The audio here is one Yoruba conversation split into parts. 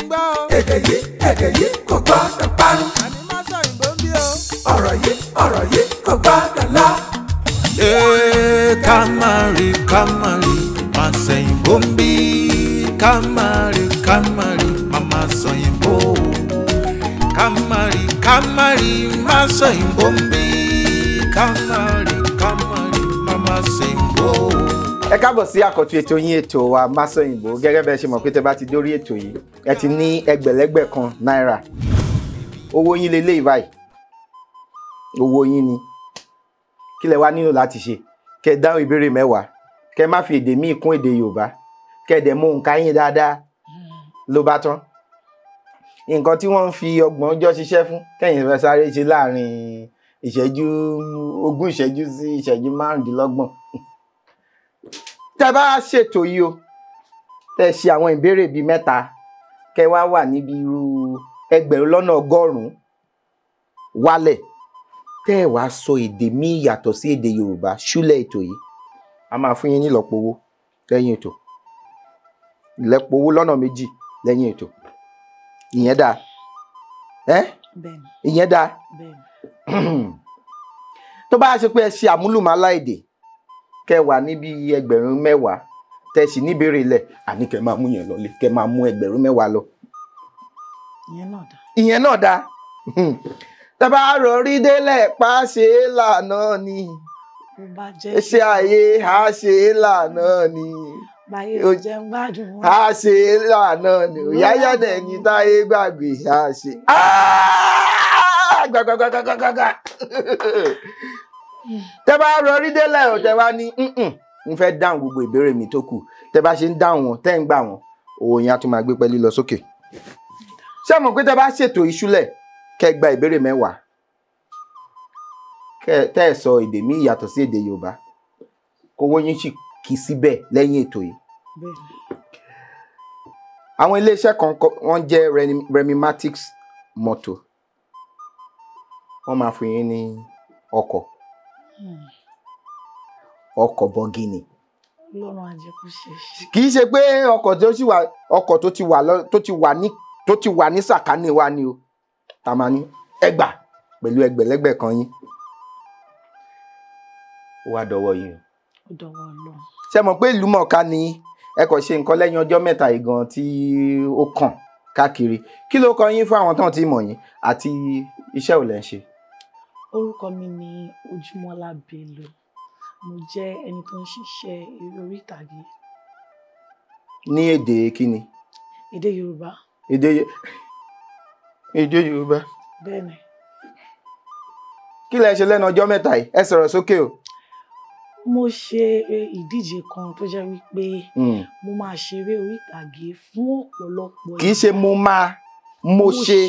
gbọ́ o. èdè yìí kò gbọ́dọ̀ parun. àní má sọ ìbò ń bí o. ọ̀rọ̀ yìí kò gbọ́dọ̀ lọ. Kamari, má sẹ́yìnbó ń bí. Kamari, mama sẹ́yìnbó. Kamari, má sẹ́yìnbó ń bí. Kamari, mama sẹ́yìnbó. Ẹ káàbọ̀ sí àkọ́tún ètò yín ètò wa Má Sọ̀yìnbó. Gẹ́gẹ́ bẹ́ẹ̀ ṣe mọ̀ pé tẹ́ bá ti dórí ètò yìí ẹ ti ní ẹgbẹ̀lẹ́gbẹ̀ kan náírà. Owó yín leléyìí báyìí. Owó yín ni. Kí lẹ wá nílò láti ṣe? Kẹ́ dáhùn ìbéèrè 10. Kẹ́ má fi èdè míì kún èdè Yorùbá. Kẹ́ dẹ̀ mú nǹka yín dáadáa. Ló bá tán. Nǹkan tí wọ́n ń fi 30 ọjọ́ ṣiṣẹ́ fún kẹ́yìn fẹ́ sáré ṣe láàrin ìṣẹ́jú 20 ìṣẹ́jú sí ìṣẹ́jú 25. Tẹ́ bá ṣètò yìí o, tẹ́ ṣe àwọn ìbéèrè bíi 3, kẹ́ wá wà níbi irú 1,100,000 wálẹ̀, tẹ́ wá sọ èdè míì yàtọ̀ sí èdè Yorùbá ṣúlẹ̀ ètò yìí. A máa fún yín ní ìlọ́po owó lẹ́yìn ètò. Ìlọ́po owó lọ́nà 2 lẹ́yìn ètò. Ìyẹn dáa. Bẹ́ẹ̀ni. Ìyẹn dáa. Bẹ́ẹ̀ni. Tó bá ṣe pé ẹ ṣe àmúlùmálà èdè, kẹ́ wà níbi 10,000 tẹ́ sì ní ìbéèrè ilẹ̀, àní kẹ́ máa mú yẹn lọlé, kẹ́ máa mú 10,000 lọ. Ìyẹn náà dá. Tẹ́ bá rọrí délẹ̀ pa ṣe é lànà ni. Ṣé ayé a ṣe é lànà ni. Báyé ò jẹ́ gbádùn wọn. A ṣe é lànà ni. Òyáyá dẹ̀ ní táyé gbàgbé a ṣe. Gbàgbàgbàgbàgbàgbà. Tẹ́ bá rọrí délẹ̀ ò tẹ́ wá ní n fẹ́ dáhùn gbogbo ìbéèrè mi tó kù. Tẹ́ bá ṣe ń dáhùn wọn tẹ́ ń gbà wọn, owó yẹn á tún máa gbé pẹ́lí lọ sókè. Ṣé mọ̀ pé tẹ́ bá ṣètò ìṣúlẹ̀ kẹ́ gba ìbéèrè 10, tẹ́ ẹ sọ èdè míì yàtọ̀ sí èdè Yorùbá, kówó yín sì kì í síbẹ̀ lẹ́yìn ètò yìí. Àwọn iléeṣẹ́ kan wọ́n jẹ́ Remimatics Motor. Wọ́n máa fún yín ní ọkọ̀ bọ̀gìnì. Ọlọ́run àjẹkù ṣe. Kì í ṣe pé ọkọ̀ tó ti wà ní sàkání wa ni o. Ta máa ní ẹgbà pẹ̀lú ẹgbẹ̀lẹ́gbẹ̀ kan yín. Ó wá dọwọ́ yín. Ó dọwọ́ Ọlọ́run. Ṣé mọ̀ pé ìlú mọ̀ọ́ká ni ẹ kò ṣe nǹkan lẹ́yìn ọjọ́ 3 yìí gan tí ó kàn káàkiri. Kí ló kọ yín fún àwọn tán tí mọ̀ yín àti iṣẹ́ ò lẹ́ ń ṣe? Orúkọ mi ni Ojúmọ́lá Bello. Mo jẹ́ ẹni tó ń ṣiṣẹ́ eré orí ìtàgé. Ní èdè kíni? Èdè Yorùbá. Èdè Yorùbá. Bẹ́ẹ̀ni. Kí lẹ ṣe lẹ́nu ọjọ́ 3 yìí? Ẹ sọ̀rọ̀ sókè o. Mo ṣe ìdíje kan tó jẹ́ wípé mo máa ṣeré orí ìtàgé fún ọ̀pọ̀lọpọ̀ ìgbà. Kì í ṣe mo ṣe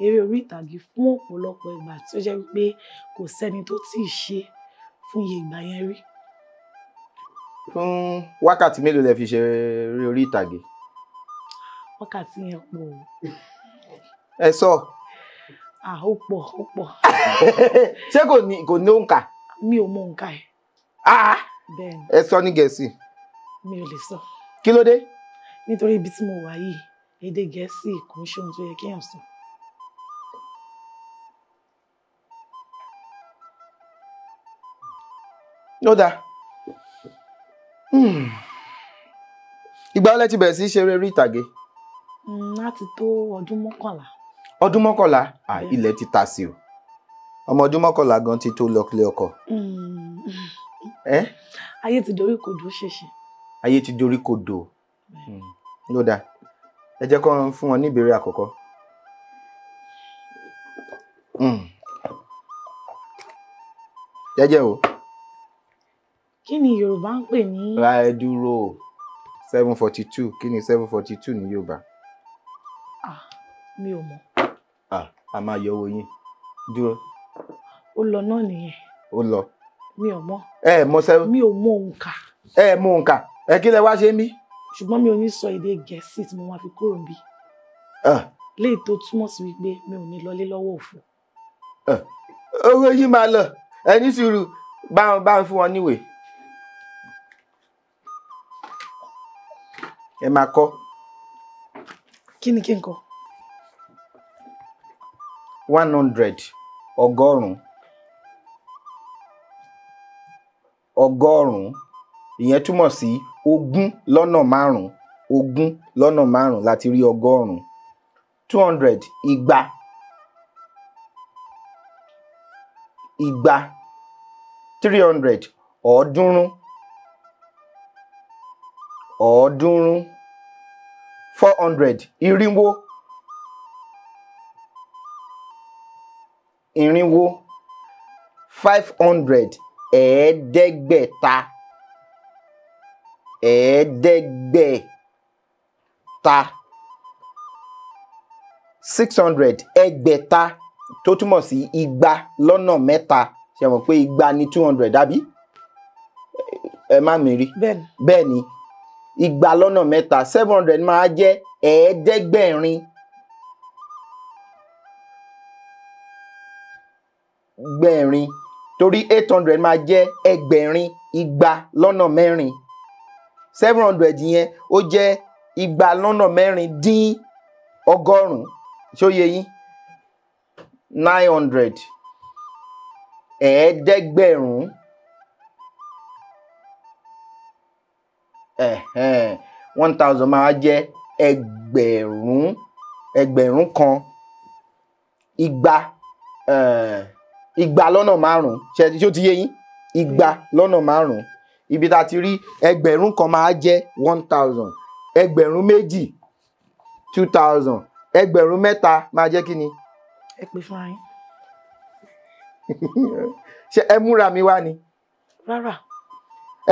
eré orí ìtàgé fún ọ̀pọ̀lọpọ̀ ìgbà tí ó jẹ́ wípé kò sẹ́ni tó tí ì ṣe fún iye ìgbà yẹn rí. Fún wákàtí mélòó lẹ fi ṣe eré orí ìtàgé? Wákàtí yẹn pọ̀. Ẹ sọ. Ó pọ̀. Ṣé kò ní òǹkà? Mi ò mọ òǹkà ẹ̀. Bẹ́ẹ̀ni. Ẹ sọ ní Gẹ̀ẹ́sì. Mi ò lè sọ. Kí ló dé? Nítorí ibi tí mo wà yìí, èdè Gẹ̀ẹ́sì kò ń ṣe ohun tó yẹ kéèyàn sọ. Ó dáa. Ìgbà wo lẹ ti bẹ̀rẹ̀ sí ṣe eré orí ìtàgé? Láti tó ọdún 11. Ọdún 11? Ilẹ̀ ti ta sí o. Ọmọ ọdún 11 gan ti tó lọ́kílé ọkọ. Ayé ti dorí kodò ṣèṣe. Ayé ti dorí kodò. Ló dáa. Ẹ jẹ́ kó fún wọn ní ìbéèrè àkọ́kọ́. Jẹ́jẹ́ o. Kí ni Yorùbá ń pè ní? Ra ẹ dúró. 742. Kí ni 742 ní Yorùbá? Mi ò mọ̀. A máa yọ owó yín. Dúró. Ó lọ náà nìyẹn. Ó lọ. Mi ò mọ̀. Mọ̀ sẹ́wọ́n. Mi ò mọ òǹkà. Mọ òǹkà. Kí lẹ wá ṣe ń bí? Ṣùgbọ́n mi ò ní sọ èdè Gẹ̀ẹ́sì tí mo máa fi kúrò níbí. Léyìí tó túmọ̀ sí wípé mi ò ní lọlé lọ́wọ́ òfò. Owó yín máa lọ. Ẹ ní sùúrù. Bá ń fún wọn níwèé. Ẹ máa kọ́. Kí ni kí n kọ? 100 ọgọ́rùn-ún. Ọgọ́rùn-ún ìyẹn túmọ̀ sí ogún lọ́nà márùn-ún. Ogún lọ́nà márùn-ún láti rí ọgọ́rùn-ún. 200 igba. Igba. 300 ọ̀ọ́dúnrún. Ọ̀ọ́dúnrún. 400 irínwó. Irínwó. 500 ẹ̀ẹ́dẹ́gbẹ̀ta. Ẹ̀ẹ́dẹ́gbẹ̀ta. 600 ẹgbẹ̀ta tó túmọ̀ sí igba lọ́nà mẹ́ta. Ṣé mọ̀ pé igba ni 200 àbí? Ẹ má mi rí. Bẹ́ẹ̀ni. Bẹ́ẹ̀ni. Igba lọ́nà mẹ́ta. 700 máa jẹ́ ẹ̀ẹ́dẹ́gbẹ̀rin. Gbẹ̀rin. Torí 800 máa jẹ́ ẹgbẹ̀rin. Igba lọ́nà mẹ́rin. 700 yẹn ó jẹ́ igba lọ́nà mẹ́rin dín ọgọ́rùn-ún. Ṣó yé yín? 900 ẹ̀ẹ́dẹ́gbẹ̀rún. 1000 máa jẹ́ ẹgbẹ̀rún. Ẹgbẹ̀rún kan. Igba. Igba lọ́nà márùn-ún. Ṣó ti yé yín? Igba lọ́nà márùn-ún. Ibi tá ti rí ẹgbẹ̀rún kan máa jẹ́ 1000. Ẹgbẹ̀rún méjì 2000. Ẹgbẹ̀rún mẹ́ta máa jẹ́ kí ni? Ẹ pè fúnra yín. Ṣé ẹ múra mi wá ni? Rárá.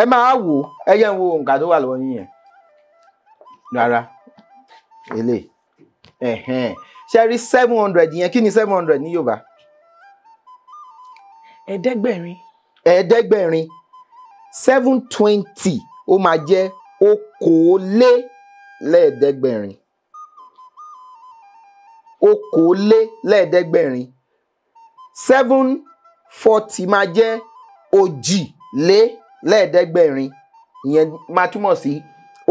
Ẹ máa wò ẹ yẹ ń wo nǹkan tó wà lọ́wọ́ yín yẹn. Rárá. Eléyìí. Ṣé rí 700 yẹn? Kí ni 700 ní Yorùbá? Ẹ̀ẹ́dẹ́gbẹ̀rin. Ẹ̀ẹ́dẹ́gbẹ̀rin. 720 ó máa jẹ́ okòólélẹ́ẹ̀ẹ́dẹ́gbẹ̀rin. Okòólélẹ́ẹ̀ẹ́dẹ́gbẹ̀rin. 740 máa jẹ́ òjìlélẹ́ẹ̀ẹ́dẹ́gbẹ̀rin. Ìyẹn máa túmọ̀ sí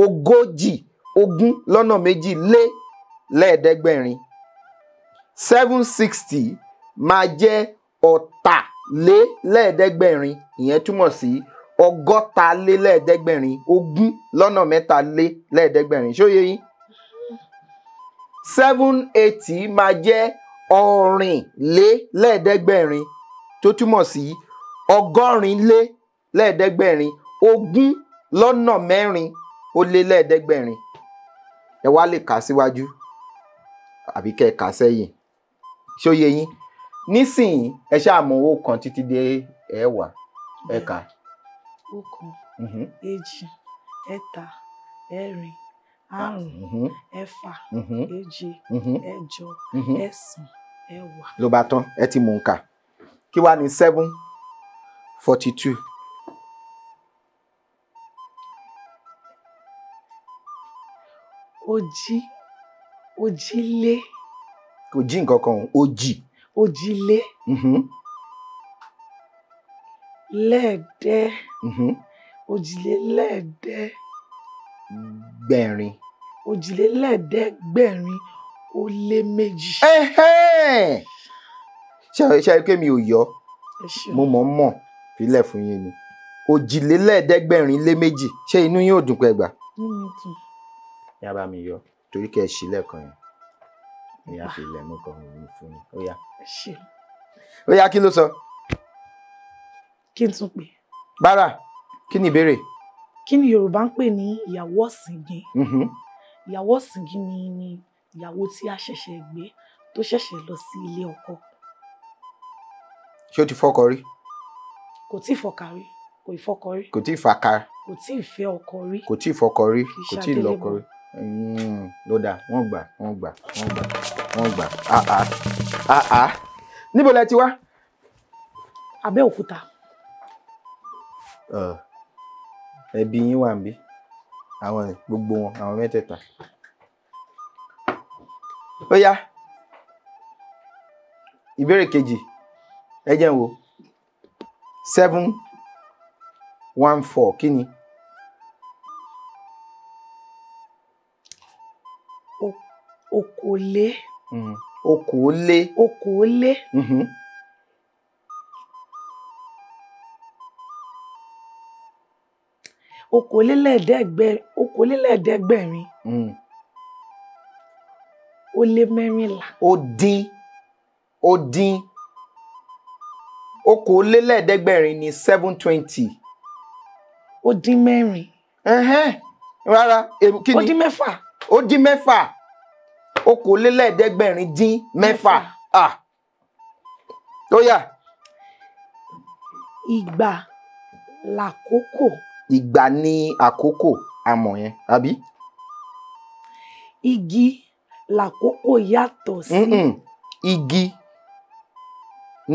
ogójì. Ogún lọ́nà méjì lé lẹ́ẹ̀ẹ́dẹ́gbẹ̀rin. 760 máa jẹ́ ọ̀tàlélẹ́ẹ̀ẹ́dẹ́gbẹ̀rin. Ìyẹn túmọ̀ sí ọgọ́talélẹ́ẹ̀ẹ́dẹ́gbẹ̀rin. Ogún lọ́nà mẹ́ta lé lẹ́ẹ̀ẹ́dẹ́gbẹ̀rin. Ṣó yé yín? 780 máa jẹ́ ọ̀rìnlélẹ́ẹ̀ẹ́dẹ́gbẹ̀rin tó túmọ̀ sí ọgọ́rinlélẹ́ẹ̀ẹ́dẹ́gbẹ̀rin. Ogún lọ́nà mẹ́rin ó lé lẹ́ẹ̀ẹ́dẹ́gbẹ̀rin. Ẹ wá lè kà síwájú àbí kẹ́ ẹ kà sẹ́yìn. Ṣó yé yín? Nísìnyí ẹ ṣáà mọ owó kan títí dé ẹ̀wá. Ẹ kà. Ọ̀kan, èjì, ẹ̀ta, ẹ̀rin, àrún, ẹ̀fà, èje, ẹ̀jọ, ẹ̀sán, ẹ̀wá. Ló bá tán, ẹ ti mú un kà. Kí wá ní 742? Òjìlé. Kò jí nǹkan kan o. Òjì. Òjìlé. Lẹ́ẹ̀dẹ́. Òjìlélẹ́ẹ̀dẹ́. Gbẹ̀rin. Òjìlélẹ́ẹ̀dẹ́gbẹ̀rin ó lé méjì. Ṣé pé mi ò yọ? Mo mọ̀ fílẹ̀ fún yín ni. Òjìlélẹ́ẹ̀dẹ́gbẹ̀rin lé méjì. Ṣé inú yín ò dùn pé gbà? Inú mi dùn. Yá bá mi yọ torí kẹ́ ẹ ṣí lẹ́ẹ̀kan yẹn. Ìyá fi ilẹ̀ mú kan mi fún mi. Ó yá. Ó yá, kí ló sọ? Kí n tún pè. Bára, kí ni ìbéèrè? Kí ni Yorùbá ń pè ní ìyàwó ọ̀sìngín? Ìyàwó ọ̀sìngín ni ìyàwó tí a ṣẹ̀ṣẹ̀ gbé tó ṣẹ̀ṣẹ̀ lọ sí ilé ọkọ. Ṣé o ti fọkọ rí? Kò tí ì fọkà rí. Kò ì fọkọ rí. Kò tí ì fàkà. Kò tí ì fẹ́ ọkọ rí. Kò tí ì fọkọ rí. Kò tí ì lọ́kọ rí. Ló dáa, wọ́n gbà. Níbo lẹ ti wá? Abẹ́òkúta. Ẹbí yín wà níbí? Àwọn gbogbo wọn, àwọn mẹ́tẹ̀ẹ̀ta. Ó yá. Ìbéèrè kejì. Ẹ jẹ́ n wò. 714 kí ni? okòólé. Okòólé. Okòólé. Okòólélẹ́ẹ̀ẹ́dẹ́gbẹ̀rin. Ó lé mẹ́rìnlá. Ó dín. Okòólélẹ́ẹ̀ẹ́dẹ́gbẹ̀rin ni 720. Ó dín mẹ́rin. Rárá, kí ni? Ó dín mẹ́fà. Ó dín mẹ́fà. Okòólélẹ́ẹ̀ẹ́dẹ́gbẹ̀rin dín mẹ́fà. Ó yá. Ìgbà làkókò. Ìgbà ni àkókò, àmọ̀ yẹn, àbí? Igi làkókò yàtọ̀ sí. Igi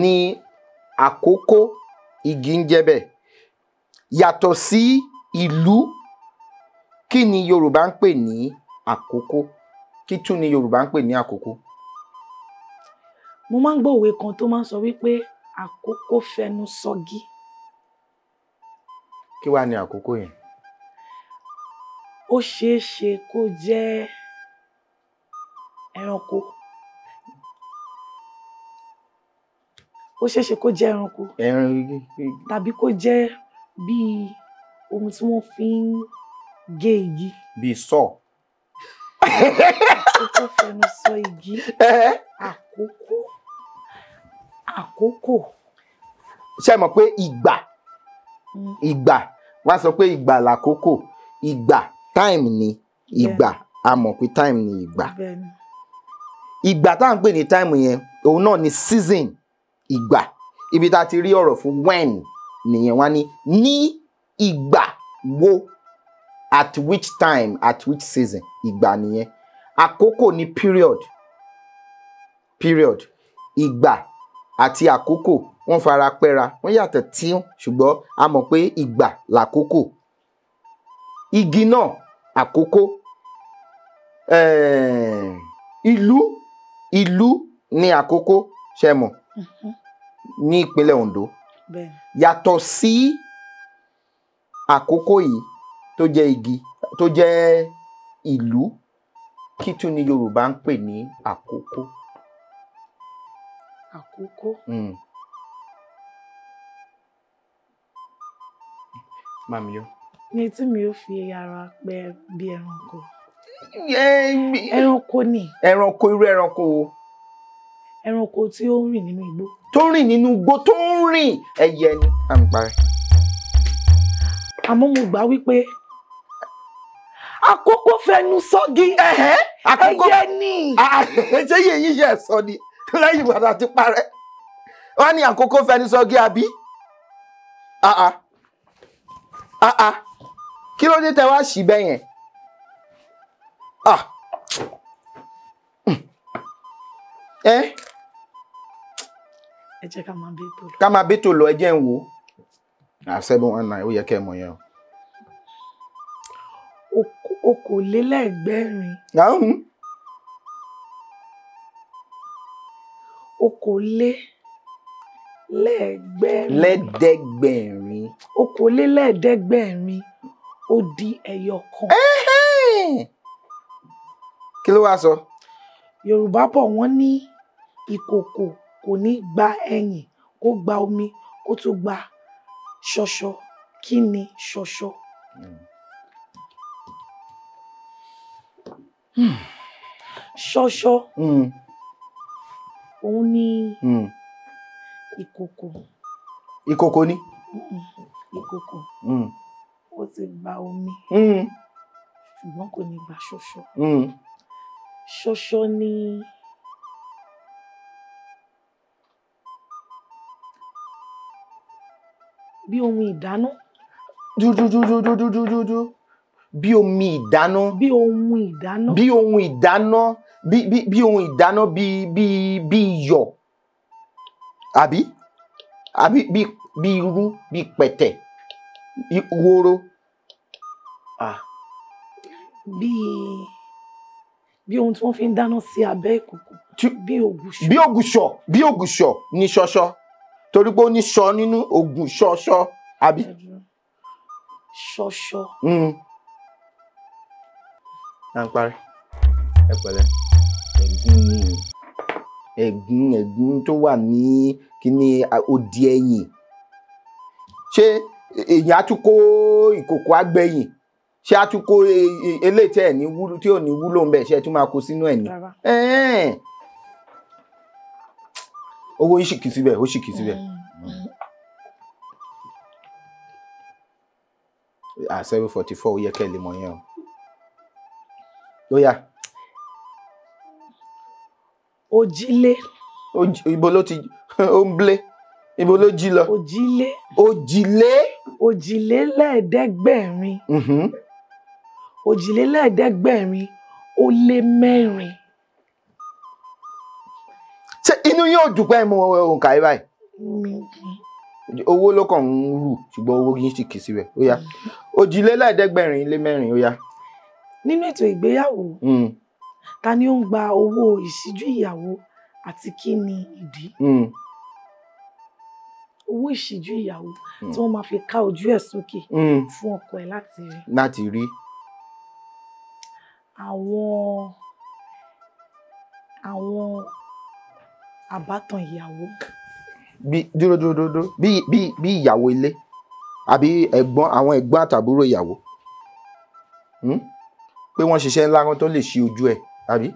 ni àkókò, igi ń jẹ́ bẹ́ẹ̀. Yàtọ̀ sí ìlú, kí ni Yorùbá ń pè ní àkókò? Kí tún ni Yorùbá ń pè ní àkókò? Mo máa ń gbọ́ òwe kan tó máa ń sọ wípé àkókò fẹnu sọgi. Kí wá ni àkókò yẹn? Ó ṣeé ṣe kó jẹ́ ẹranko. Ó ṣeé ṣe kó jẹ́ ẹranko. Tàbí kó jẹ́ bíi ohun tí wọ́n fi ń gé igi. Bíi saw. Àkókò fẹnu sọ igi. Àkókò. Ṣé mọ̀ pé ìgbà wọ́n sọ pé ìgbà làkókò, ìgbà time ni ìgbà, a mọ̀ pé time ni ìgbà. Ìgbà tá à ń pè ní time yẹn òun náà ni season, ìgbà. Ibi tá a ti rí ọ̀rọ̀ fún when nìyẹn, wá ní ìgbà wo, at which time, at which season, ìgbà nìyẹn. Àkókò ni period. Ìgbà àti àkókò wọ́n fara pẹ́ra, wọ́n yàtọ̀ tí, ṣùgbọ́n a mọ̀ pé ìgbà làkókò. Igi náà àkókò. Ìlú ni àkókò, ṣé mọ̀? Ní ìpínlẹ̀ Ondo. Yàtọ̀ sí àkókò yìí tó jẹ́ igi, tó jẹ́ ìlú, kí tún ni Yorùbá ń pè ní àkókò? Àkókò. Màmí yọ. Ní tí mi ò fi ara pẹ́ bí ẹranko. Ẹranko ni. Ẹranko, irú ẹranko wo? Ẹranko tí ó ń rìn nínú igbó. Tó ń rìn nínú igbó, tó ń rìn. Ẹyẹ ni. Àmì parẹ́. Àmọ́ mo gbà wípé àkókò fẹnu sọ́gi. Ẹyẹ ni. Ṣé yẹ̀yí ṣe sọ ni lẹ́yìn ìgbà tí parẹ́? Wọ́n ní àkókò fẹnu sọ́gi, àbí? Kí ló dé tẹ wá sí bẹ́ẹ̀ yẹn? Ẹ jẹ́ ká máa bẹ́tò lọ. Ká máa bẹ́tò lọ, ẹ jẹ́ ń wò. 719, ó yẹ kẹ́ ẹ mọ̀ yẹn o. Okòólélẹ́ẹ̀ẹ́dẹ́gbẹ̀rin. Lẹ́ẹ̀dẹ́gbẹ̀rin. Okòólélẹ́ẹ̀ẹ́dẹ́gbẹ̀rin ó di ẹyọ kan. Kí ló wá sọ? Yorùbá bọ̀ wọ́n ní ìkòkò kò ní gba ẹyìn kó gba omi kó tún gba ṣọṣọ. Kí ni ṣọṣọ? Ṣọṣọ òun ni ìkòkò. Ìkòkò ni? Ìkòkò ó ti gba omi ṣùgbọ́n kò ní gba ṣọṣọ. Ṣọṣọ ni bí ohun ìdáná. Dúdúdúdúdúdúdú. Bí omi ìdáná. Bí ohun ìdáná. Bí ohun ìdáná. Bí ohun ìdáná, bí iyọ̀. Àbí? Bí irú, bí pẹ̀tẹ̀. Wóró. Bí ohun tí wọ́n fi ń dáná sí abẹ́ ìkòkò. Bí ògùṣọ̀. Bí ògùṣọ̀ ni ṣọṣọ. Torí pé ó ní ṣọ nínú, ògùn ṣọṣọ. Àbí? Ṣọṣọ. À ń parí. Ẹ pẹ̀lẹ́. ẹ̀gún tó wà ní kíní òdì ẹ̀yìn. Ṣé èyàn á tún kó ìkòkò àgbẹ̀yìn? Ṣé á tún kó eléyìí tí ẹ̀ ní wúlò tí ò ní wúlò ń bẹ̀ ṣe tún máa kó sínú ẹ̀ ní? Owó yìí sì kì í síbẹ̀, ó sì kì í síbẹ̀. 744 ó yẹ kẹ́ ẹ lè mọ̀ yẹn o. Ó yá. Òjìlé. Ibo ló ti ó ń blé? Ibo ló jí lọ? Òjìlé. Òjìlé. Òjìlélẹ́ẹ̀ẹ́dẹ́gbẹ̀rin. Òjìlélẹ́ẹ̀ẹ́dẹ́gbẹ̀rin ó lé mẹ́rin. Ṣé inú yóò dùpẹ́ mọ òǹkà yìí báyìí? Owó ló kàn ń rù ṣùgbọ́n owó yín sì kì í síbẹ̀. Ó yá. Òjìlélẹ́ẹ̀ẹ́dẹ́gbẹ̀rin lé mẹ́rin ó yá. Nínú ètò ìgbéyàwó, ta ni ó ń gba owó ìṣíjú ìyàwó àti kí ni ìdí? Owó ìṣíjú ìyàwó tí wọ́n máa fi ká ojú ẹ̀ sókè fún ọkọ ẹ̀ láti rí. Láti rí. Àwọn àbátan ìyàwó. Dúró. Bí ìyàwó ilé àbí àwọn ẹ̀gbọ́n àtàbúrò ìyàwó. Pé wọ́n ṣiṣẹ́ ńlá kan tó lè ṣí ojú ẹ̀, àbí?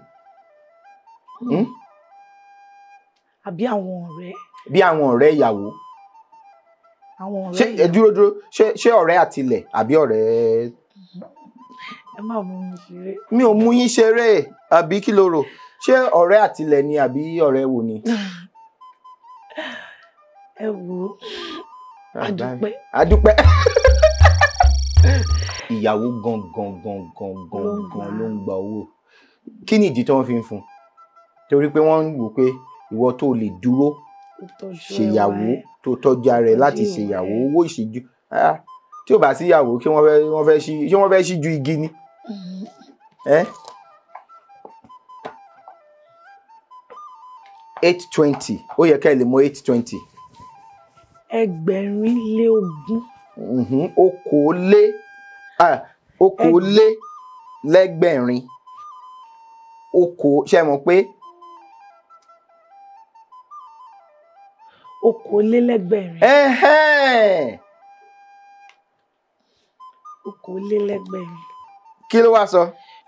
Àbí àwọn ọ̀rẹ́. Bí àwọn ọ̀rẹ́ ìyàwó. Àwọn ọ̀rẹ́ ìyàwó. Dúró. Ṣé ọ̀rẹ́ àtilẹ̀ àbí ọ̀rẹ́? Ẹ má mú mi ṣeré. Mi ò mú yín ṣeré, àbí kí lo rò? Ṣé ọ̀rẹ́ àtilẹ̀ ni àbí ọ̀rẹ́ wo ni? Ẹ wò ó, àdúpẹ́. Ìyàwó gangan ló ń gba owó. Kí ni ìdí tí wọ́n fi ń fún? Torí pé wọ́n ń wò pé ìwọ tó lè dúró ṣèyàwó tó tọ́jú ara rẹ̀ láti ṣèyàwó, owó ìṣíjú. Tí ò bá sí ìyàwó kí wọ́n fẹ́ ṣí ju igi ni. 820 ó yẹ ká ẹ lè mọ 820. Ẹgbẹ̀rin lé ogún. Okòólélẹ́gbẹ̀rin. Ṣé ẹ mọ̀ pé okòólélẹ́gbẹ̀rin. Okòólélẹ́gbẹ̀rin. Kí ló wá sọ?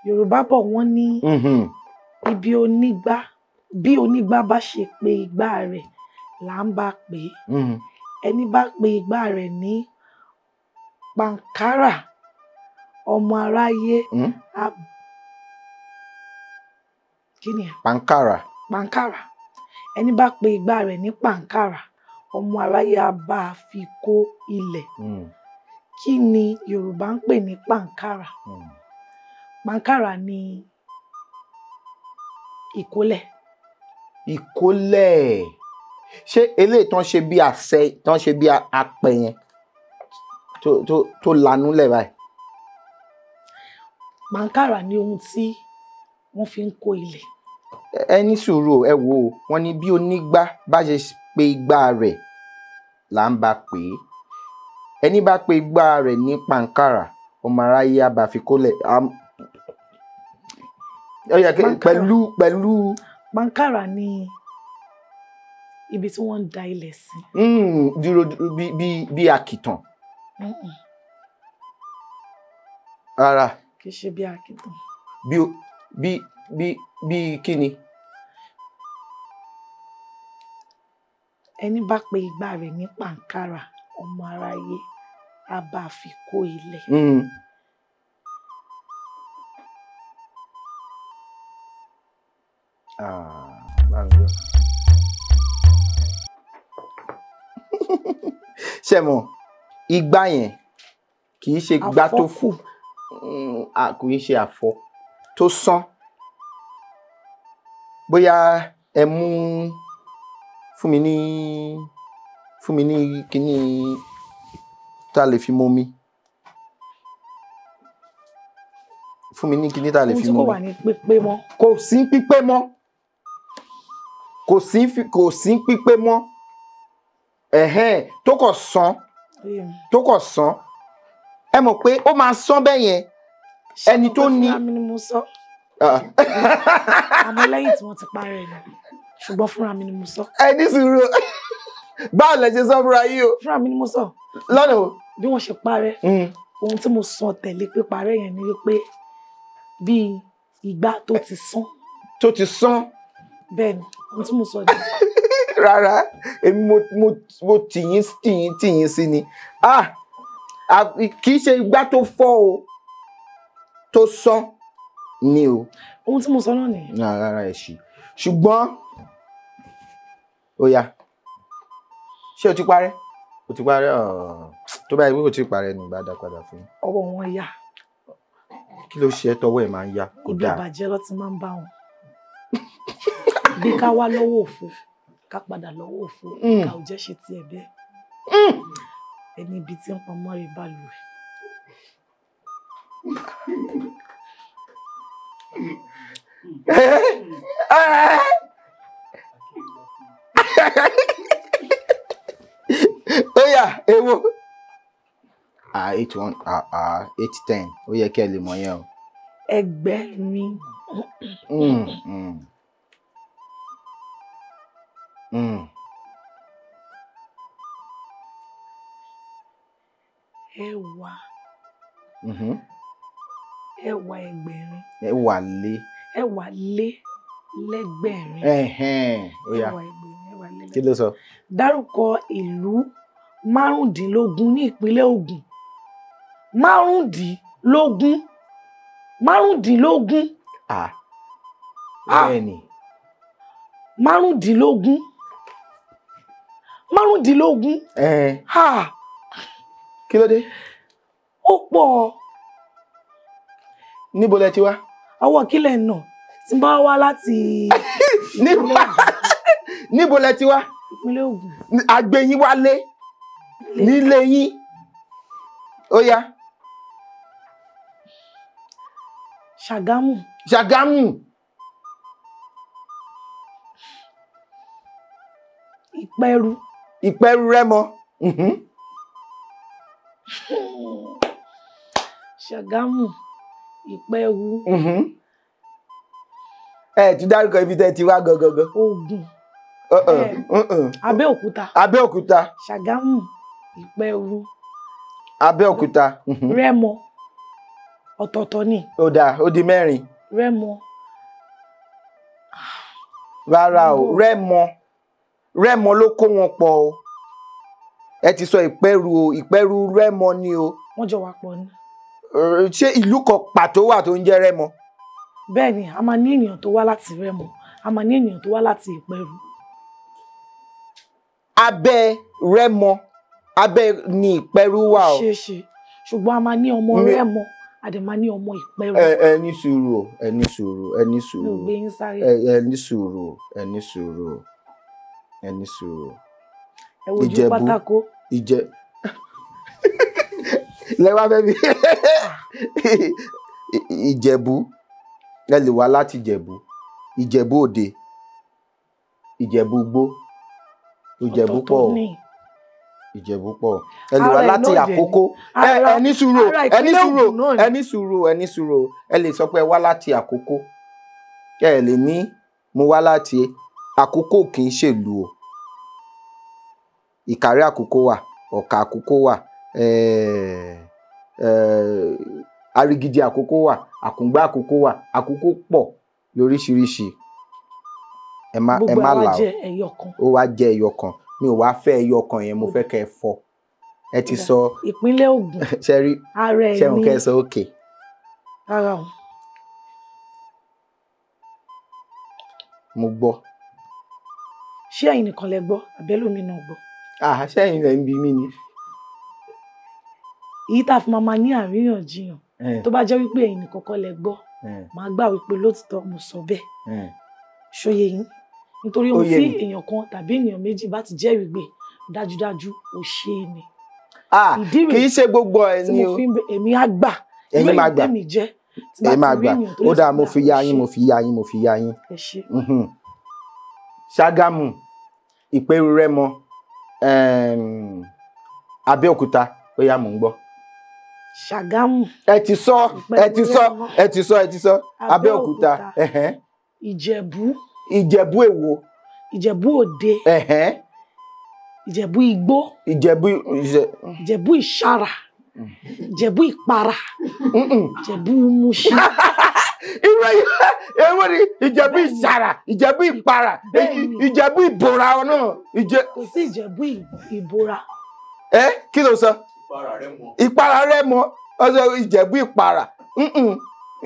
Yorùbá bọ̀ wọ́n ní bí onígbá bá ṣe pé igbá rẹ̀ là ń bá pè é. Ẹni bá pe igbá rẹ̀ ní pàǹkárà, ọmọ aráyé kí ni ẹ? Pàǹkárà. Ẹni bá pe igbá rẹ̀ ní pàǹkárà, ọmọ aráyé á bá a fi kó ilẹ̀. Kí ni Yorùbá ń pè ní pàǹkárà? Pàǹkárà ni ìkólẹ̀. Ìkólẹ̀. Ṣé eléyìí tán ṣe bí àṣẹ tán ṣe bí apẹ yẹn tó lanú lẹ̀ báyìí? Pàǹkárà ni ohun tí wọ́n fi ń kó ilẹ̀. Ẹ ní sùúrù, ẹ wò ó, wọ́n ní bí onígbá bá ṣe pé igbá rẹ̀ là ń bá pè é. Ẹni bá pé igbá rẹ̀ ní pàǹkárà, ọmọ aráyé á bá fi kólẹ̀. Pẹ̀lú. Pàǹkárà ni ibi tí wọ́n ń da ilẹ̀ sí. Dúró bí àkìtàn. Rárá. Kì í ṣe bí àkìtàn. Bí kí ni? Ẹni bá pe igbá rẹ̀ ní pàǹkárà, ọmọ aráyé á bá a fi kó ilẹ̀. Ṣé mọ̀, igbá yẹn kì í ṣe igbá tó fò, kò í ṣe àfọ̀ tó sán. Bóyá ẹ mú fún mi ní kíní tá lè fi mọ mi. Fún mi ní kíní tá lè fi mọ mi. Ohun tí kò wà ní pípé mọ́. Kò sí pípé mọ́. Kò sí pípé mọ́. Tó kọ̀ sán. Ẹ mọ̀ pé ó máa sán bẹ́ẹ̀ yẹn. Ẹni tó ní àmọ́ lẹ́yìn tí wọ́n ti parẹ́ ni ṣùgbọ́n fúnra mi ni mo sọ. ẹ ní sùúrù báwo lẹ ṣe sọ fúnra yìí o. fúnra mi ni mo sọ. lọ́nà o. bí wọ́n ṣe parẹ́ ohun tí mo sọ tẹ̀lé pé parẹ́ yẹn ni wípé bíi ìgbà tó ti sán. tó ti sán. bẹ́ẹ̀ ni ohun tí mo sọ ni. rárá èmi mo tìyín sí ni kì í ṣe ìgbà tó fọ́ o tó sán ni o. ohun tí mo sọ náà nìyẹn. rárá ẹ ṣì ṣùgbọ́n ó yá ṣé o ti parẹ́ o ti parẹ́ tó bá yẹ pé o ti parẹ́ ní ìbádá padà fún mi. ọwọ́ wọn yá. kí ló ṣe é tọwọ́ ẹ̀ máa ń yá kó dáa. ibi ìbàjẹ́ ló ti máa ń bá wọn. bí ká wá lọ́wọ́ òfo ká padà lọ́wọ́ òfo ká ò jẹ́ ṣe tiẹ̀ bẹ́ẹ̀. ẹni ibi tí ń pamọ́ rẹ̀ bá lù rẹ̀. Oya ewo 81 810 ó yẹ kẹ́ lè mọ̀ yẹn o. ẹgbẹ̀rin. ẹwà. ẹwà ẹgbẹ̀rin. ẹwà lé. ẹwà lé lẹ́gbẹ̀rin. Oya ẹwà ẹgbẹ̀rin ẹwà lé. kí ló sọ. dárúkọ ìlú márùndínlógún ní ìpínlẹ̀ Ògùn. márùndínlógún. bẹ́ẹ̀ ni. márùndínlógún. kí ló dé. ó pọ̀. níbo lẹ ti wá. ọwọ́ kílẹ̀ náà tí bá wá láti. níbo lẹ ti wá. ìpínlẹ̀ Ògùn. àgbẹ̀yìn wálé nílé yín. ó yá. Ṣàgámù. Ìpẹ́rù. Rẹ́mọ. Ṣàgámù, Ìpẹ́rù. ẹ ti dárúkọ ibi tẹ́ ti wá gangan. Ògùn. Abẹ́òkúta. Ṣàgámù, Ìpẹ́rù. Abẹ́òkúta. Rẹ́mọ. ọ̀tọ̀ọ̀tọ̀ ni. ó dáa ó di mẹ́rin. Rẹ́mọ. rárá o Rẹ́mọ ló kó wọn pọ̀ o. ẹ ti sọ Ìpẹ́rù o Ìpẹ́rù Rẹ́mọ ni o. wọ́n jọ wà pọ̀ ni. ṣé ìlú kan pàtó wà tó ń jẹ́ Rẹ́mọ. bẹ́ẹ̀ ni a máa ní ènìyàn tó wá láti Rẹ́mọ a máa ní ènìyàn tó wá láti Ìpẹ́rù. abẹ́ Rẹ́mọ abẹ́ ni Ìpẹ́rù wà o. ṣe ṣùgbọ́n a máa ní ọmọ Rẹ́mọ a dẹ̀ máa ní ọmọ Ìpẹ́rù. ẹ ní sùúrù o ẹ ní sùúrù ẹ ní sùúrù. mi ò gbé yín sáré. ẹ ní sùúrù ẹ ní sùúrù ẹ ní sùúrù. ẹ wojú pátákó. lẹ́wọ́n fẹ́ mi Ìjẹ̀bú ẹ lè wá láti Ìjẹ̀bú Ìjẹ̀bú Òde Ìjẹ̀bú Igbó Ìjẹ̀bú pọ̀ Ìjẹ̀bú pọ̀ ẹ lè wá láti Àkókó ẹ ní sùúrù ẹ ní sùúrù ẹ lè sọ pé ẹ wá láti Àkókó ẹ lè ní mo wá láti Àkókó kì í ṣèlú o Ìkàrẹ́ Àkókó wà Ọ̀kà Àkókó wà Arigidi Àkókó wà Àkùngbá Àkókó wà Àkókó pọ̀ lóríṣiríṣi ẹ má là ó wá jẹ ẹyọ kan mi ò wá fẹ́ ẹyọ kan yẹn mo fẹ́ kẹ́ ẹ fọ́ ẹ ti sọ ìpínlẹ̀ Ògùn ṣẹrí ara ẹ ní ṣẹun kẹ́ ẹ sọ òkè. ara o. mo gbọ́. ṣé ẹ̀yin nìkan lẹ gbọ́ àbẹ́lómi náà gbọ́. ṣẹ́yìn rẹ̀ ń bi mí ni. èyí tá a fi máa ní àríyànjiyàn tó bá jẹ́ wípé ẹ̀yin nìkan kọ́ lẹ gbọ́ màá gbà wípé lótìtọ́ mo sọ bẹ́ẹ̀ ṣóyè yín nítorí ohun tí èèyàn kan tàbí ènìyàn méjì bá ti jẹ́rìí gbé dájúdájú ó ṣe é ni. kì í ṣe gbogbo ẹ ní o èmi á gbà ẹ̀yin máa gbà èmi jẹ́ ẹ máa gbà ó dáa mo fi yá yín. ẹ ṣe. Ṣàgámù Ìpẹ́rù Rẹ́mọ Abẹ́òkúta ó yá mò ń gbọ́ Ṣàgámù. ẹ ti sọ Abẹ́òkúta. Ìjẹ̀bú. Ìjẹ̀bú Èwo. Ìjẹ̀bú Òde. Ìjẹ̀bú Igbó. Ìjẹ̀bú Ìṣàrà. Ìjẹ̀bú Ìpara. Ìjẹ̀bú Mùṣín. Èwo ni Ìjẹ̀bú Ìṣàrà, Ìjẹ̀bú Ìpara, Ìjẹ̀bú Ìbòrà náà. Kò sí Ìjẹ̀bú Ìbòrà. Kí ló sọ? Ìpara Rẹ́mọ. Ọsọ Ìjẹ̀bú Ìpara.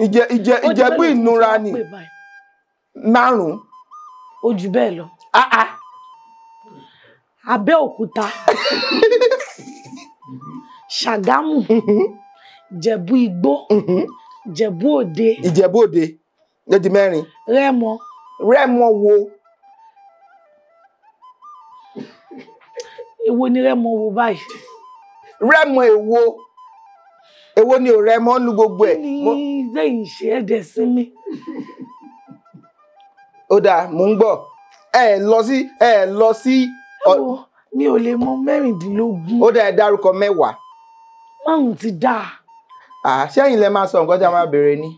Ìjẹ̀bú Ìnura ni. 5. Ó jù bẹ́ẹ̀ lọ. Abẹ́òkúta. Ṣàgámù. Ìjẹ̀bú Igbó. Ìjẹ̀bú Òde. Ìjẹ̀bú Òde. Ó di 4. Rẹ́mọ. Rẹ́mọ wo? Èwo ni Rẹ́mọ wo báyìí? Rẹ́mọ èwo? Èwo ni ò Rẹ́mọ nu gbogbo ẹ̀? Ní lẹ́yìn ṣe ẹ̀dẹ̀ sí mi. Ó dáa, mò ń gbọ́. Ẹ lọ sí. Mi ò lè mọ 16. Ó dáa, ẹ dárúkọ 10. 5 ti dáa. Ṣẹ́yìn lẹ máa sọ nǹkan tí a máa bèèrè ni.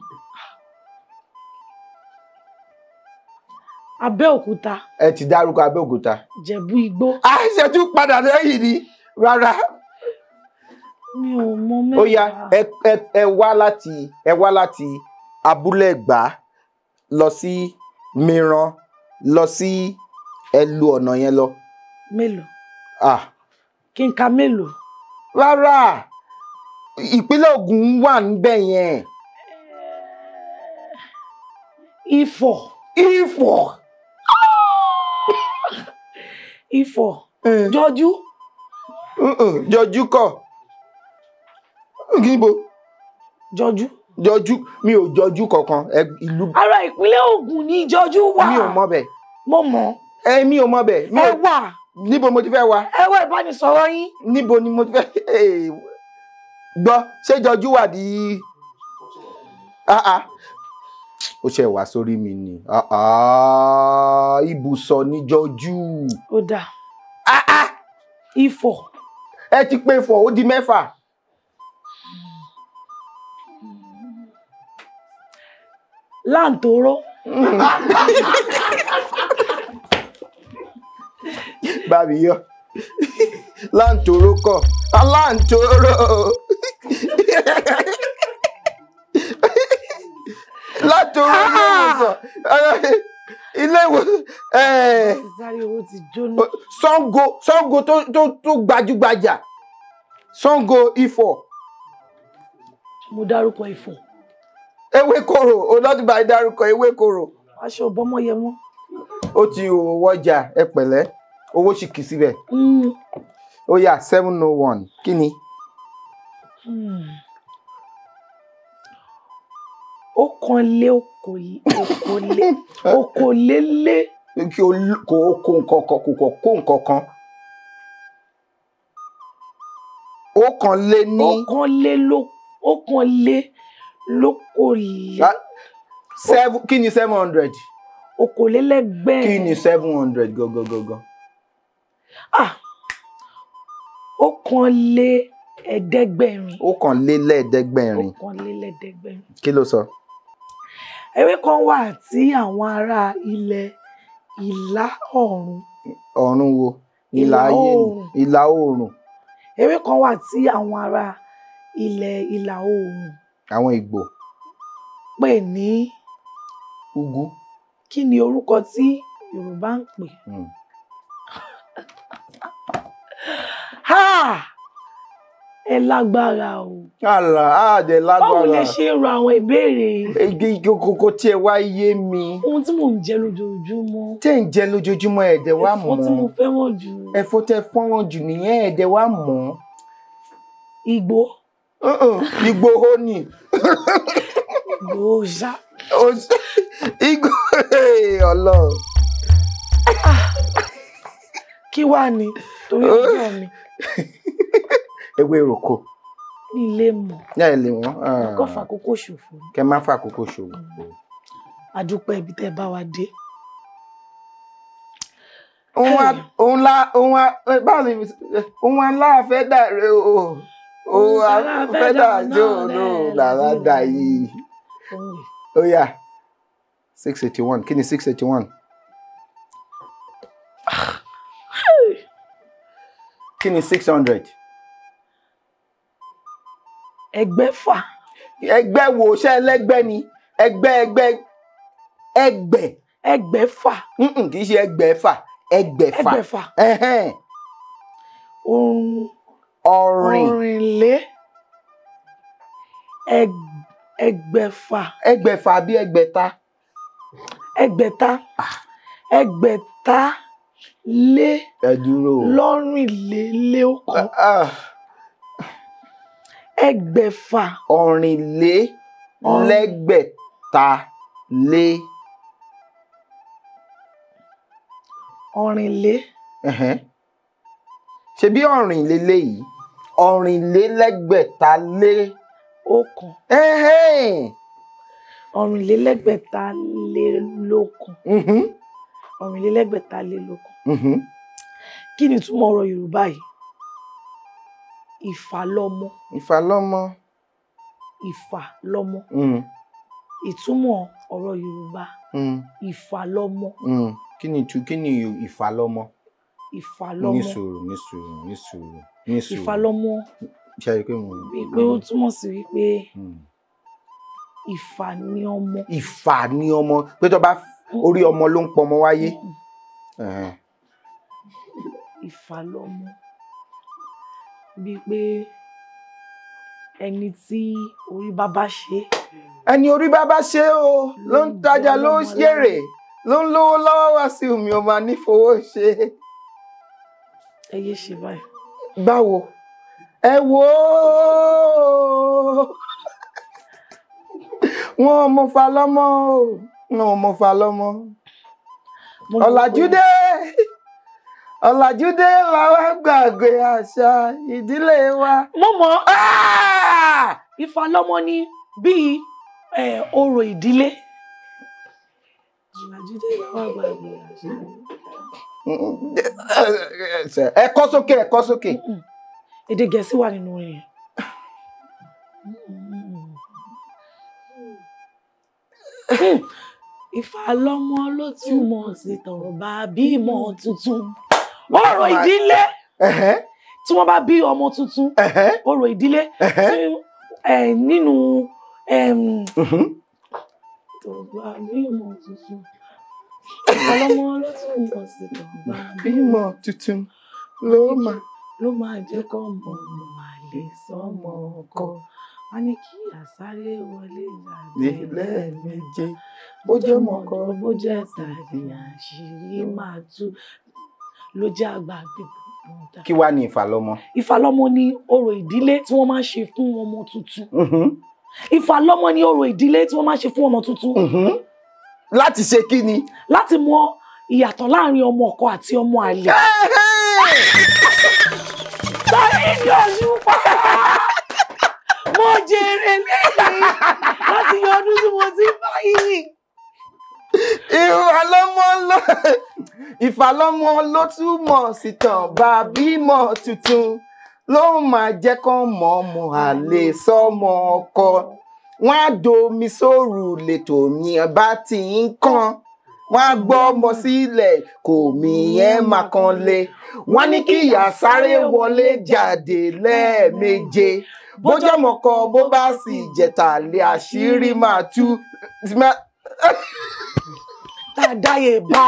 Abẹ́òkúta. Ẹ ti dárúkọ Abẹ́òkúta. Ìjẹ̀bú Igbó. Ṣe tún padà lẹ́yìn ni rárá. Mi ò mọ 10. Ó yá, ẹ wá láti Abúlé Ẹ̀gbá lọ sí Mìíràn lọ sí ẹlú ọ̀nà yẹn lọ. Mélòó? Kí n ka mélòó? Rárá, ìpínlẹ̀ Ògùn wà níbẹ̀ yẹn. Ifọ̀. Jọjú. Jọjú kọ́. Kíbo? Jọjú mi ò jọjú kankan ìlú. Ara ìpínlẹ̀ Ògùn ni Jọjú wà. Mi ò mọ̀ bẹ̀. Mo mọ̀. Mi ò mọ̀ bẹ̀. Ẹ wà. Níbo mo ti fẹ́ wá? Ẹ wá ìbánisọ̀rọ̀ yín. Níbo ni mo ti fẹ́ gbọ́? Ṣé Jọjú wà ní? Ó ṣe wá sórí mi ni. Ibùsọ̀ ní Jọjú. Ó dáa. Ifọ̀. Ẹ ti pé Ifọ̀, ó di 6. Láǹtóró. Bàbí yọ. Láǹtóró kọ́. Láǹtóró. Láǹtóró ilé ìwòsàn. Sáré owó ti jóná. Ṣàngó tó gbajúgbajà. Ṣàngó Ifọ̀. Mo dárúkọ Ifọ̀. Ewékòró, olódùbà dárúkọ Ewékòró. Aṣọ ọbọmọyẹ wọn. Ó ti wọjà, ẹ pẹ̀lẹ́, owó sì kì í síbẹ̀. Ó yá 701, kí ni? Okòólélé. Kò kó nǹkan kan. Okòólélókòólé. Kí ni 700? Okòólélẹ́gbẹ̀rin. Kí ni 700 gangan? Okòólélẹ́ẹ̀ẹ́dẹ́gbẹ̀rin. Okòólélẹ́ẹ̀ẹ́dẹ́gbẹ̀rin. Kí ló sọ? Ewé kan wà tí àwọn ará ilẹ̀ ìlà oòrùn. Ọ̀run wo? Ìlà ayé ni. Ìlà oòrùn. Ewé kan wà tí àwọn ará ilẹ̀ ìlà oòrùn. Àwọn Ìgbò. Pè ní. Ugu. Kí ni orúkọ tí Yorùbá ń pè? Ẹ lágbára o. Àdẹ lágbára. Báwo lẹ ṣe ń ro àwọn ìbéèrè? Kókó tí ẹ wá yé mi. Ohun tí mò ń jẹ lójoojúmọ́. Tẹ́ ń jẹ lójoojúmọ́ ẹ̀dẹ̀ wá mọ̀. Ẹ̀fọ́ tí mo fẹ́ràn jù. Ẹ̀fọ́ tẹ́ fẹ́ràn jù nìyẹn ẹ̀dẹ̀ wá mọ̀. Ìgbò. Ìgbò ó ní. Ìgbò ṣá. Ìgbò Ọlọ́run. Kí wá ni torí ọjọ́ mi? Ewé ìrókò. Ní ilé mọ̀. Ní ilé wọn. Kọ́ fàkókò ṣòfò. Kẹ má fàkókò ṣòfò. Àdúpẹ́ ibi tẹ́ bá wa dé. Òun aláàfẹ́ dàrẹ́ o. ó fẹ́ dájọ́ ló lára dà yìí. Ó yá 681 kí ni 681? Kí ni 600? Ẹgbẹ̀fà. Ẹgbẹ́ wo ṣé ẹlẹ́gbẹ́ ni? Ẹgbẹ́. Ẹgbẹ̀fà. Kì í ṣe ẹgbẹ̀fà. Ẹgbẹ̀fà. Ọ̀rìnlé. Ẹgbẹ̀fà. Ẹgbẹ̀fà bí ẹgbẹ̀ta. Ẹgbẹ̀ta lé. Ẹ dúró. Lọ́rìnlélé ọ̀kan. Ẹgbẹ̀fà. Ọ̀rìnlé lẹ́gbẹ̀ta lé. Ọ̀rìnlé. Ṣé bí ọ̀rìnlé léyìí? Ọ̀rìnlé lẹ́gbẹ̀ta lé ọ̀kan. Ọ̀rìnlé lẹ́gbẹ̀ta lé lọ́kan. Ọ̀rìnlé lẹ́gbẹ̀ta lé lọ́kan. Kí ni ìtumọ̀ ọ̀rọ̀ Yorùbá yìí? Ìfàlọ́mọ. Ìfàlọ́mọ. Ìfàlọ́mọ. Ìtumọ̀ ọ̀rọ̀ Yorùbá. Ìfàlọ́mọ. Kí ni ìfàlọ́mọ? Ìfàlọ́mọ. Ní sùúrù. Ìfàlọ́mọ. Ṣé ẹ pé mo wípé ó túmọ̀ sí wípé ìfà ni ọmọ. Ìfà ni ọmọ. Pé tó bá orí ọmọ ló ń pọmọ wáyé. Ìfàlọ́mọ. Bíi pé ẹni tí orí bá ṣe. Ẹni orí bá ṣe o ló ń tajà ló ń yèrè ló ń lówó lọ́wọ́ wá sí omi ọmọ nífowó ṣe. Ẹ yé ṣe báyìí. Báwo? Ẹ wò ó. Wọn ò mọ Fàlọ́mọ o. Wọn ò mọ Fàlọ́mọ. Ọ̀làjúdé làwọn gbàgbé àṣà ìdílé wa. Mo mọ̀. Ìfàlọ́mọ ni bíi orò ìdílé. Ọ̀làjúdé làwọn gbàgbé àṣà. Ẹ kọ́ sókè. Èdè Gẹ̀ẹ́sì wà nínú orin. Ìfàlọ́mọ ló túmọ̀ sí tọ̀rọ̀ bá bímọ tuntun. Orò ìdílé. Tí wọ́n bá bí ọmọ tuntun. Orò ìdílé. Nínú tọ̀rọ̀ bá bímọ tuntun. Ìfàlọ́mọ ló túmọ̀ sí tọ̀rọ̀ bá bímọ tuntun ló máa jẹ́ kọ́ ọmọ àlè sọ́mọ ọkọ. Wọ́n ní kí àsáré wọlé jáde lẹ́ẹ̀méje. Bó jẹ́ mọ̀kọ bó jẹ́ tàbí àṣírí máa tú ló jẹ́ àgbà gbogbo. Kí wá ní ìfàlọ́mọ? Ìfàlọ́mọ ni orò ìdílé tí wọ́n máa ń ṣe fún ọmọ tuntun. Ìfàlọ́mọ ni orò ìdílé tí wọ́n máa ń ṣe fún ọmọ tuntun. Láti ṣe kí ni? Láti mọ ìyàtọ̀ láàrin ọmọ ọkọ àti ọmọ àlè. Sáré ní ọ̀ṣun pa. Mo jèrè lẹ́yìn láti yọ ọdún tí mo ti bá yìí. Ìfàlọ́mọ ló túmọ̀ sí tàn bá bímọ tuntun ló máa jẹ́ kán mọ̀ ọmọ àlè sọ́mọ ọkọ. Wọ́n á domi sóòrù lètò mi bá ti ń kàn. Wọ́n á gbọ́ ọmọ sílẹ̀ kò mí ẹ́ máa kan lé. Wọ́n ní kí ìyá sáré wọlé jáde lẹ́ẹ̀méje. Bójọ́ mọ̀kọ bó bá sì jẹ̀tà lé àṣírí máa tú. Tàdáyé bá.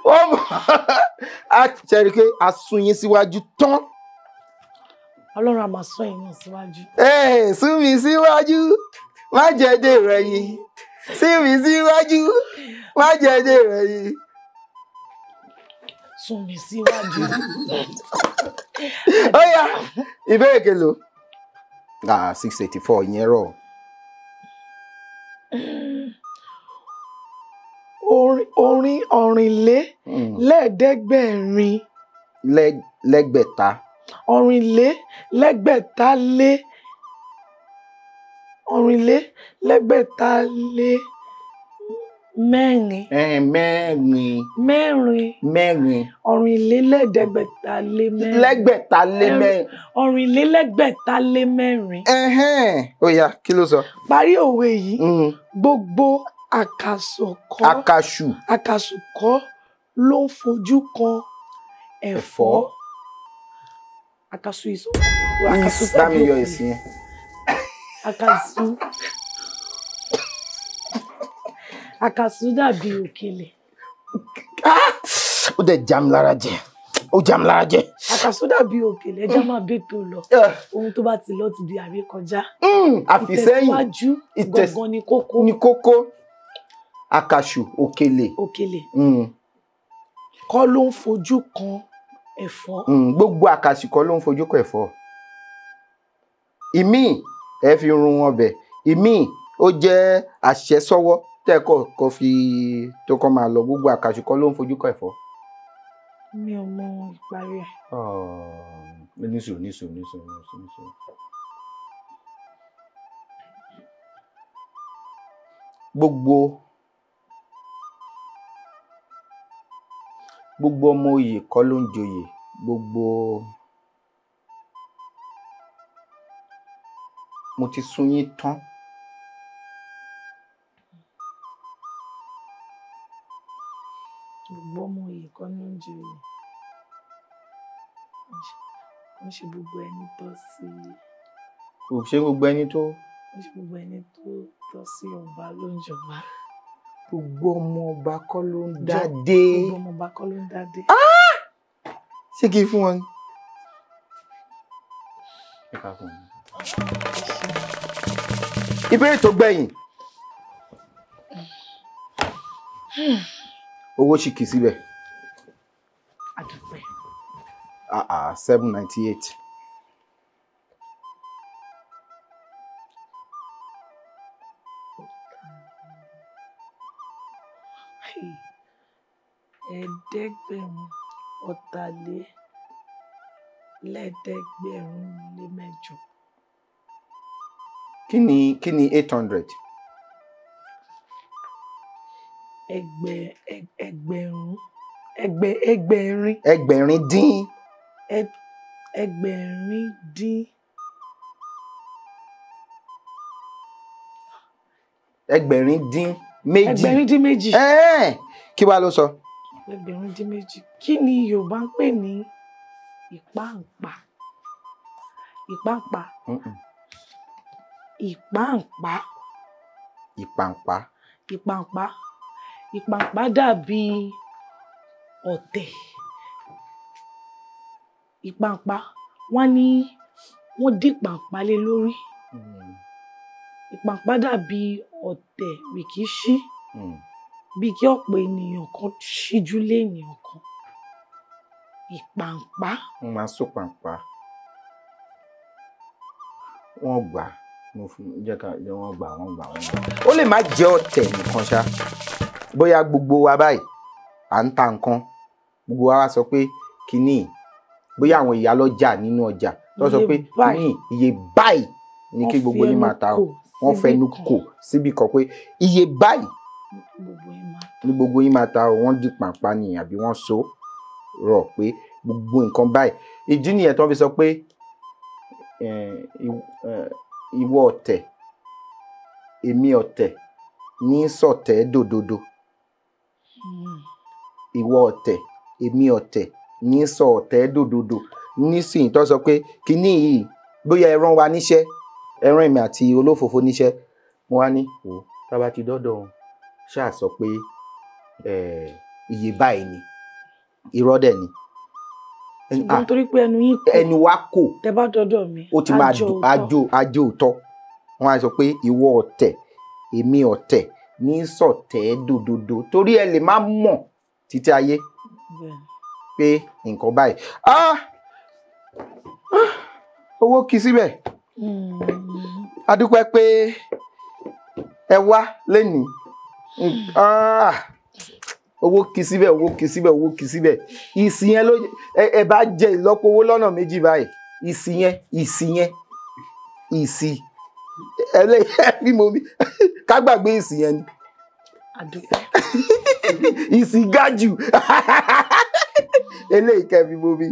Wọ́n mọ̀ á ṣẹ́rí pé a sún yín síwájú tán. Ọlọ́run á máa sún yín síwájú. Sún mi síwájú, má jẹ́ dé rẹ̀ yìí. Sún mi síwájú, má jẹ́ dé rẹ̀ yìí. Sún mi síwájú. Ó yá, ìbéèrè kelo. 684 ìyẹn rọ̀. Orin ọ̀rìnlé lẹ́ẹ̀ẹ́dẹ́gbẹ̀rin. Lẹ́gbẹ̀ta. Ọ̀rìnlé lẹ́gbẹ̀ta lé. Ọ̀rìnlé lẹ́gbẹ̀ta lé. mẹ́rin. Mẹ́rin. Mẹ́rin. Mẹ́rin. Ọ̀rìnlélẹ́ẹ̀ẹ́dẹ́gbẹ̀ta lé mẹ́rin. Lẹ́gbẹ̀ta lé mẹ́rin. Ọ̀rìnlélẹ́gbẹ̀ta lé mẹ́rin. Ó yá, kí ló sọ? Parí òwe yìí. Gbogbo àkàsùkọ́ ló ń fojú kan ẹ̀fọ́. Àkàsù ìsọ. Bá mi yọ èsì yẹn. Àkàsù dàbí òkèlè. Ó dẹ̀ jam lára jẹ. Ó jam lára jẹ. Àkàsù dàbí òkèlè. Ẹja máa bẹ́ tó lọ. Ohun tó bá ti lọ ti di àríkọjá. Àfìsẹ́yìn. Ìtẹ̀síwájú gangan ni kókó. Ni kókó. Àkàsù òkèlè. Òkèlè. Kọ́ ló ń fojú kan ẹ̀fọ́. Gbogbo àkàsù kọ́ ló ń fojú kan ẹ̀fọ́. Ìmí ẹ fi run ọbẹ̀. Ìmí ó jẹ́ àṣẹsọ́wọ́ tẹ́kọ̀ kọ́ fi tó kọ́ máa lọ. Gbogbo àkàsù kọ́ ló ń fojú kan ẹ̀fọ́. Mi ò mọ ìparí ẹ̀. Nísùúrù. Gbogbo ọmọ oyè kọ́ ló ń joyè. Mo ti sún yín tán. Gbogbo ọmọ oyè kọ́ ló ń joyè. Wọ́n ṣe gbogbo ẹni tọ́ sí. Kò ṣe gbogbo ẹni tó. Wọ́n ṣe gbogbo ẹni tó tọ́ sí ọba ló ń jọba. Gbogbo ọmọ ọba kọ́ ló ń dádé. Gbogbo ọmọ ọba kọ́ ló ń dádé. Ṣé kí n fún wọn? Ẹ ká fún wọn. Ìbéèrè tó gbẹ̀yìn. Owó ṣì kì í síbẹ̀. Àdúpẹ́. 798. Ẹ̀ẹ́dẹ́gbẹ̀rún ọ̀tàlélẹ́ẹ̀ẹ́dẹ́gbẹ̀rún lé mẹ́jọ. Kí ni 800? Ẹgbẹ̀rin dín. Ẹgbẹ̀rin dín. Ẹgbẹ̀rin dín méjì. Ẹgbẹ̀rin dín méjì. Kí wá ló sọ? Ẹgbẹ̀rin dín méjì. Kí ni Yorùbá ń pè ní ìpáǹpá? Ìpáǹpá. Ìpáǹpá. Ìpáǹpá. Ìpáǹpá. Ìpáǹpá dàbí ọ̀tẹ̀. Ìpáǹpá. Wọ́n ní wọ́n dí ìpáǹpá lé lórí. Ìpáǹpá dàbí ọ̀tẹ̀ rìkíṣí. Bí kí ọ̀pọ̀ ènìyàn kan ṣíjú lé ènìyàn kan. Ìpáǹpá. Wọ́n máa sọ pàǹpá. Wọ́n gbà. Wọ́n gbà. Ó lè má jẹ́ ọ̀tẹ̀ nìkan ṣá. Bóyá gbogbo wa báyìí à ń ta nǹkan. Gbogbo wa wá sọ pé kíní. Bóyá àwọn ìyálọ́jà nínú ọjà tó sọ pé kíní iye báyìí ni kí gbogbo yín máa ta. Wọ́n fẹnu kò síbi kan pé iye báyìí ní gbogbo yín máa ta o. Wọ́n di pàǹpá ni àbí wọ́n so rọ̀ pé gbogbo nǹkan báyìí. Ìdí nìyẹn tó fi sọ pé ìwọ ọ̀tẹ̀ èmi ọ̀tẹ̀ ní sọ̀tẹ̀ dòdòdò. Ìwọ ọ̀tẹ̀ èmi ọ̀tẹ̀ ní sọ̀tẹ̀ dòdòdò. Nísìnyí tó sọ pé kíní yìí bóyá ẹ rán wa níṣẹ́ ẹ rán èmi àti olófòfó níṣẹ́. Mo wá ní tá bá ti dọ́dọ̀ wọn ṣáà sọ pé iye báyìí ni irọ́ dẹ̀ ni. Ṣùgbọ́n torí pé ẹnu wa kò. Tẹ bá dọ́dọ̀ mi. Ó ti máa àjò òótọ́. Wọ́n á sọ pé ìwọ ọ̀tẹ̀ èmi ọ̀tẹ̀ ní sọ̀tẹ̀ dòdòdò torí ẹ lè má mọ̀ títí ayé pé nǹkan báyìí. Owó kì í síbẹ̀. A dúpẹ́ pé ẹ wá lénìí. Owó kì í síbẹ̀. Ìsì yẹn ló ẹ bá jẹ ìlọ́po owó lọ́nà méjì báyìí. Ìsì ẹlẹ́yẹ bí mo bí ká gbàgbé ìsì yẹn ni. àdúpẹ́. ìsìngájù eléyìí kẹfì mú mi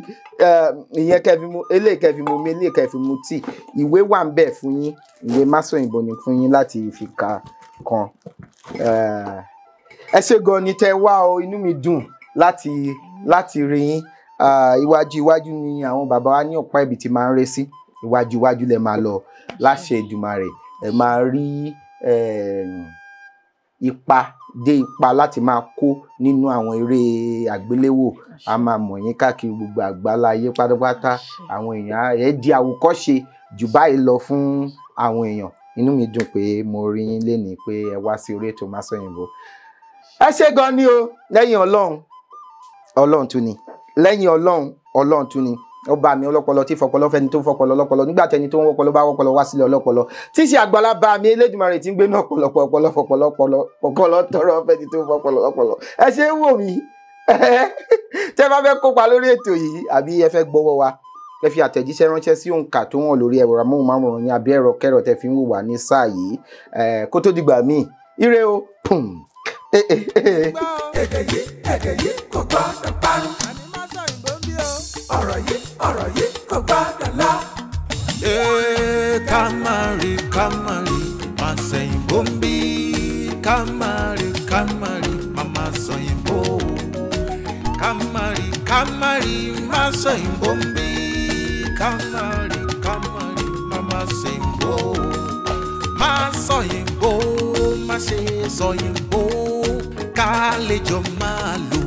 ìyẹn kẹfì mú eléyìí kẹfì mú mi eléyìí kẹfì mú tíì ìwé wà ń bẹ fún yín ìwé Masọ̀yìnbó ni fún yín láti fi ka kan ẹ ṣé gan ni tẹ wá o inú mi dùn láti rí yín iwájú ni àwọn bàbá wa ní ọ̀pá ibi tí máa ń ré sí iwájú lẹ máa lọ láṣẹ Èdùmàrè ẹ máa rí ipa láti máa kó nínú àwọn eré àgbéléwò a máa mọ̀ yín káàkiri gbogbo àgbáláyé pátápátá àwọn èèyàn ẹ di àwòkọ́ṣe jù báyìí lọ fún àwọn èèyàn inú mi dùn pé mo rí yín lénìí pé ẹ wá sí orí ètò Masọ̀yìnbó ẹ ṣé gan ni o lẹ́yìn Ọlọ́run tún ni lẹ́yìn Ọlọ́run tún ni ọba mi ọlọ́pọlọ tí fọpọlọ fẹni tó fọpọlọ ọlọ́pọlọ nígbà tẹni tó ń wọpọlọ bá wọpọlọ wá sílẹ̀ ọlọ́pọlọ tí ṣe Àgbàlá mi Elédùmarè tí ń gbé náà ọpọlọ tọrọ fẹni tó fọpọlọ ọpọlọ ẹ ṣé wò mí tẹ́ bá fẹ́ kópa lórí ètò yìí àbí ẹ fẹ́ gbọ́wọ́ wa ẹ fi àtẹ̀jíṣẹ́ ránṣẹ́ sí òǹkà tó hàn lórí ẹ̀rọ amóhùnmáwòrán yín àbí ẹ̀rọ kẹrọ tẹ́ fi ń wò wá ní sáà yìí kó tó dìgbà míì ire o pùm. Èdè yìí kò gbọ́dọ̀ parun. Ọ̀rọ̀ yìí kò gbọ́dọ̀ lọ. Kamari Masọ̀yìnbó ń bí Kamari Mama Sọ̀yìnbó Kamari Masọ̀yìnbó ń bí Kamari Mama Sọ̀yìnbó Masọ̀yìnbó má ṣe sọ̀yìnbó ká lè jọ máa lò